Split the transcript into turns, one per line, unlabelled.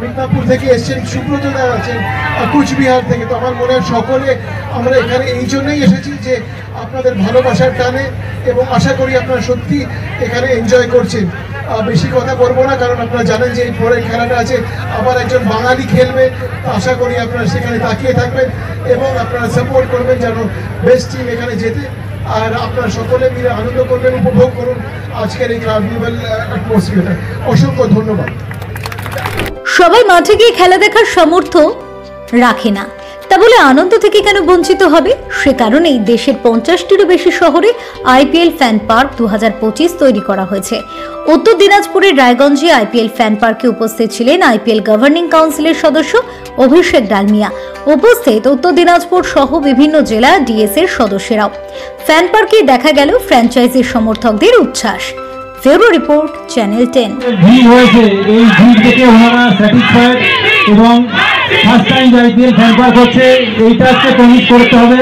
মিদনাপুর থেকে এসেছেন, সুব্রত দা আছেন কুচবিহার থেকে। তো আমার মনে হয় সকলে আমরা এখানে এই জন্যই এসেছি যে আপনাদের ভালোবাসার টানে, এবং আশা করি আপনারা সত্যি এখানে এনজয় করছেন। বেশি কথা বলবো না, কারণ আপনারা জানেন যে এই পরের খেলাটা আছে, আবার একজন বাঙালি খেলবে। আশা করি আপনারা সেখানে তাকিয়ে থাকবেন এবং আপনারা সাপোর্ট করবেন যেন বেস্ট টিম এখানে যেতে। আর আপনারা সকলে মিলে আনন্দ করবেন, উপভোগ করুন আজকের এই কার্নিভাল অ্যাটমসফিয়ারটা। অসংখ্য ধন্যবাদ।
সবাই মাঠে গিয়ে খেলা দেখার সামর্থ্য রাখে না, তা বলে আনন্দ থেকে কেন বঞ্চিত হবে? সে কারণেই দেশের 50টিরও বেশি শহরে আইপিএল ফ্যান পার্ক 2025 তৈরি করা হয়েছে। উত্তর দিনাজপুরের রায়গঞ্জে আইপিএল ফ্যান পার্কে উপস্থিত ছিলেন আইপিএল গভর্নিং কাউন্সিলের সদস্য অভিষেক ডালমিয়া। উপস্থিত উত্তর দিনাজপুর সহ বিভিন্ন জেলা ডিএস এর সদস্যরাও। ফ্যান পার্কে দেখা গেল ফ্র্যাঞ্চাইজির সমর্থকদের উচ্ছ্বাস। ফেরো রিপোর্ট, চ্যানেল 10।
ভিড় হয়েছে, এই ভিড় দেখে ওনারা স্যাটিসফাইড এবং first time IPL fan park হচ্ছে, এইটা আজকে কমিট করতে হবে।